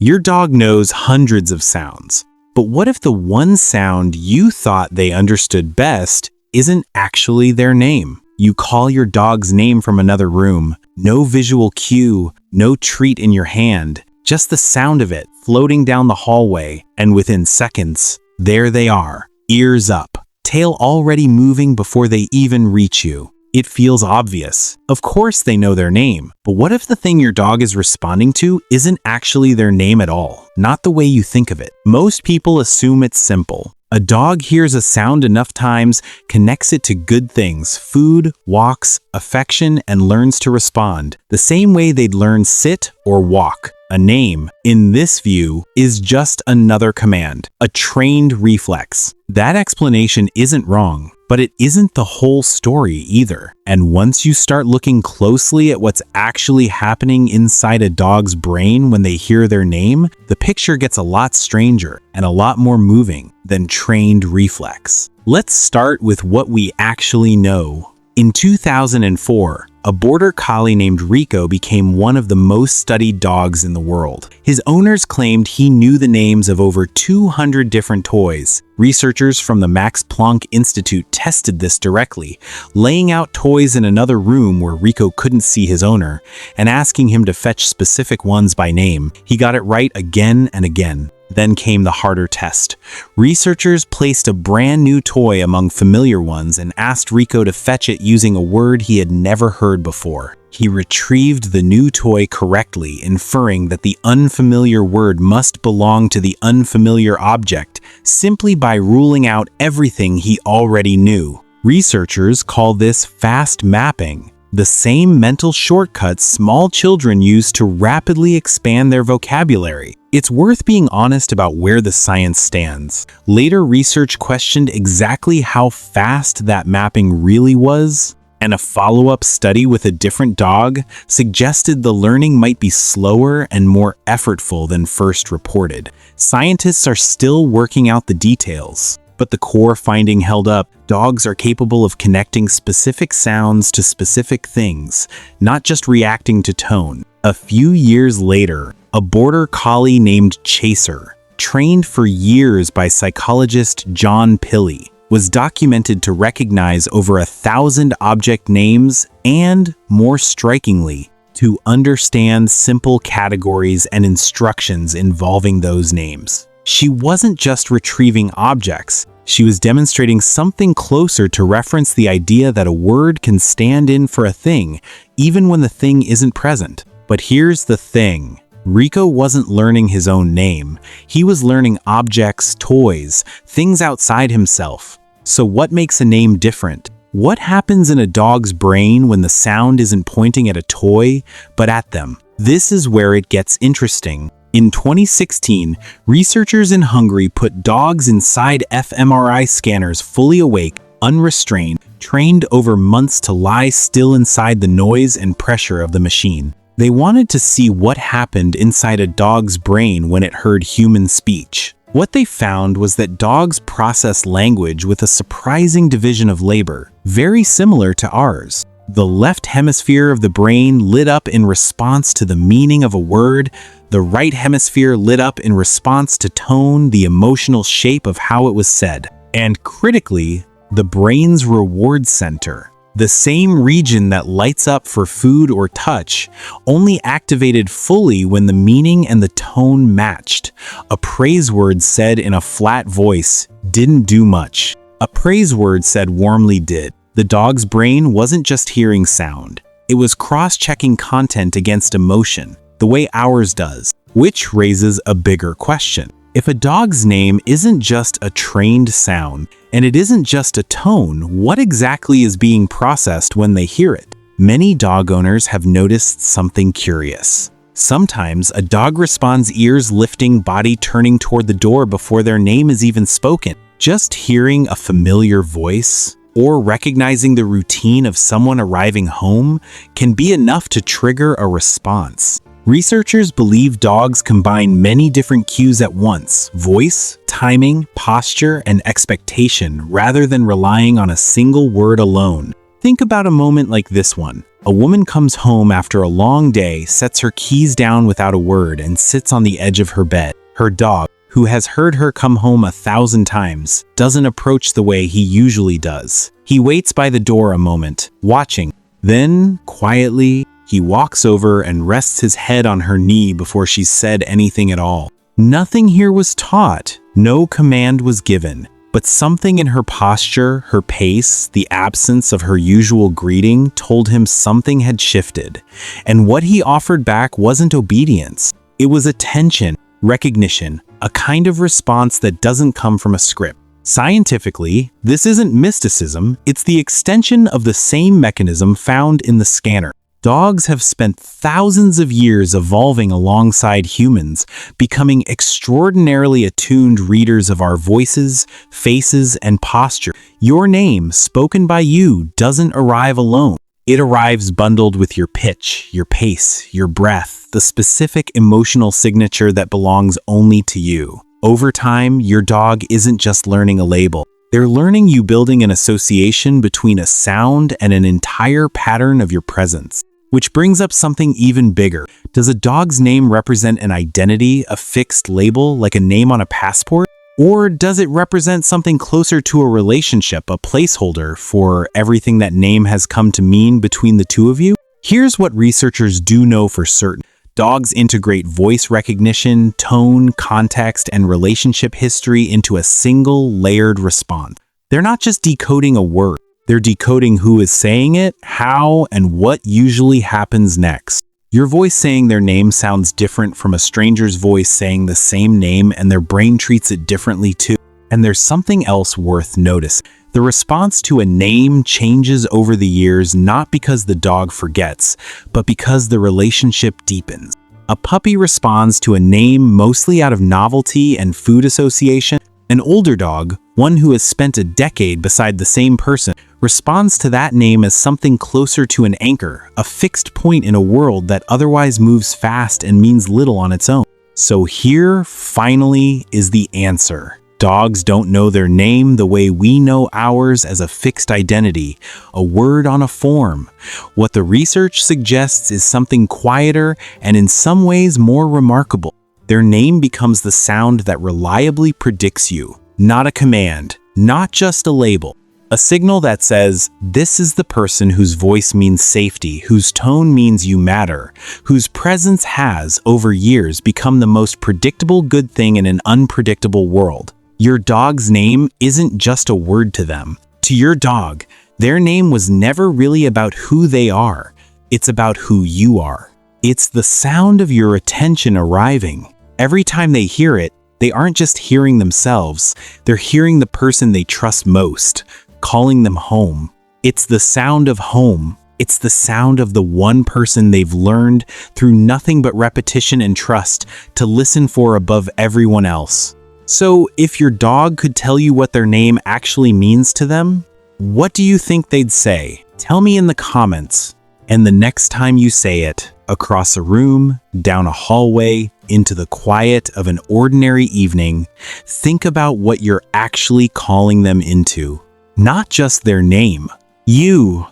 Your dog knows hundreds of sounds. But what if the one sound you thought they understood best isn't actually their name? You call your dog's name from another room. No visual cue, no treat in your hand, just the sound of it floating down the hallway, and within seconds, there they are, ears up, tail already moving before they even reach you. It feels obvious. Of course they know their name, but what if the thing your dog is responding to isn't actually their name at all? Not the way you think of it. Most people assume it's simple. A dog hears a sound enough times, connects it to good things, food, walks, affection, and learns to respond, the same way they'd learn sit or walk. A name, in this view, is just another command, a trained reflex. That explanation isn't wrong, but it isn't the whole story either. And once you start looking closely at what's actually happening inside a dog's brain when they hear their name, the picture gets a lot stranger and a lot more moving than trained reflex. Let's start with what we actually know. In 2004, a border collie named Rico became one of the most studied dogs in the world. His owners claimed he knew the names of over 200 different toys. Researchers from the Max Planck Institute tested this directly, laying out toys in another room where Rico couldn't see his owner, and asking him to fetch specific ones by name. He got it right again and again. Then came the harder test. Researchers placed a brand new toy among familiar ones and asked Rico to fetch it using a word he had never heard before. He retrieved the new toy correctly, inferring that the unfamiliar word must belong to the unfamiliar object, simply by ruling out everything he already knew. Researchers call this fast mapping, the same mental shortcuts small children use to rapidly expand their vocabulary. It's worth being honest about where the science stands. Later research questioned exactly how fast that mapping really was, and a follow-up study with a different dog suggested the learning might be slower and more effortful than first reported. Scientists are still working out the details, but the core finding held up. Dogs are capable of connecting specific sounds to specific things, not just reacting to tone. A few years later, a border collie named Chaser, trained for years by psychologist John Pilley, was documented to recognize over 1,000 object names and, more strikingly, to understand simple categories and instructions involving those names. She wasn't just retrieving objects, she was demonstrating something closer to reference the idea that a word can stand in for a thing, even when the thing isn't present. But here's the thing. Rico wasn't learning his own name. He was learning objects, toys, things outside himself. So what makes a name different? What happens in a dog's brain when the sound isn't pointing at a toy, but at them? This is where it gets interesting. In 2016, researchers in Hungary put dogs inside fMRI scanners fully awake, unrestrained, trained over months to lie still inside the noise and pressure of the machine. They wanted to see what happened inside a dog's brain when it heard human speech. What they found was that dogs process language with a surprising division of labor, very similar to ours. The left hemisphere of the brain lit up in response to the meaning of a word, the right hemisphere lit up in response to tone, the emotional shape of how it was said. And critically, the brain's reward center, the same region that lights up for food or touch, only activated fully when the meaning and the tone matched. A praise word said in a flat voice didn't do much. A praise word said warmly did. The dog's brain wasn't just hearing sound. It was cross-checking content against emotion, the way ours does, which raises a bigger question. If a dog's name isn't just a trained sound, and it isn't just a tone, what exactly is being processed when they hear it? Many dog owners have noticed something curious. Sometimes a dog responds ears lifting, body turning toward the door before their name is even spoken. Just hearing a familiar voice, or recognizing the routine of someone arriving home, can be enough to trigger a response. Researchers believe dogs combine many different cues at once: voice, timing, posture, and expectation, rather than relying on a single word alone. Think about a moment like this one. A woman comes home after a long day, sets her keys down without a word, and sits on the edge of her bed. Her dog, who has heard her come home 1,000 times, doesn't approach the way he usually does. He waits by the door a moment, watching. Then, quietly, he walks over and rests his head on her knee before she's said anything at all. Nothing here was taught, no command was given, but something in her posture, her pace, the absence of her usual greeting told him something had shifted. And what he offered back wasn't obedience. It was attention, recognition, a kind of response that doesn't come from a script. Scientifically, this isn't mysticism, it's the extension of the same mechanism found in the scanner. Dogs have spent thousands of years evolving alongside humans, becoming extraordinarily attuned readers of our voices, faces, and posture. Your name, spoken by you, doesn't arrive alone. It arrives bundled with your pitch, your pace, your breath, the specific emotional signature that belongs only to you. Over time, your dog isn't just learning a label. They're learning you, building an association between a sound and an entire pattern of your presence. Which brings up something even bigger. Does a dog's name represent an identity, a fixed label, like a name on a passport? Or does it represent something closer to a relationship, a placeholder for everything that name has come to mean between the two of you? Here's what researchers do know for certain. Dogs integrate voice recognition, tone, context, and relationship history into a single layered response. They're not just decoding a word. They're decoding who is saying it, how, and what usually happens next. Your voice saying their name sounds different from a stranger's voice saying the same name, and their brain treats it differently too. And there's something else worth noticing. The response to a name changes over the years, not because the dog forgets, but because the relationship deepens. A puppy responds to a name mostly out of novelty and food association. An older dog, one who has spent a decade beside the same person, responds to that name as something closer to an anchor, a fixed point in a world that otherwise moves fast and means little on its own. So here, finally, is the answer. Dogs don't know their name the way we know ours as a fixed identity, a word on a form. What the research suggests is something quieter and in some ways more remarkable. Their name becomes the sound that reliably predicts you, not a command, not just a label. A signal that says, this is the person whose voice means safety, whose tone means you matter, whose presence has, over years, become the most predictable good thing in an unpredictable world. Your dog's name isn't just a word to them. To your dog, their name was never really about who they are. It's about who you are. It's the sound of your attention arriving. Every time they hear it, they aren't just hearing themselves, they're hearing the person they trust most, calling them home. It's the sound of home. It's the sound of the one person they've learned through nothing but repetition and trust to listen for above everyone else. So if your dog could tell you what their name actually means to them, what do you think they'd say? Tell me in the comments. And the next time you say it, across a room, down a hallway, into the quiet of an ordinary evening, think about what you're actually calling them into. Not just their name. You,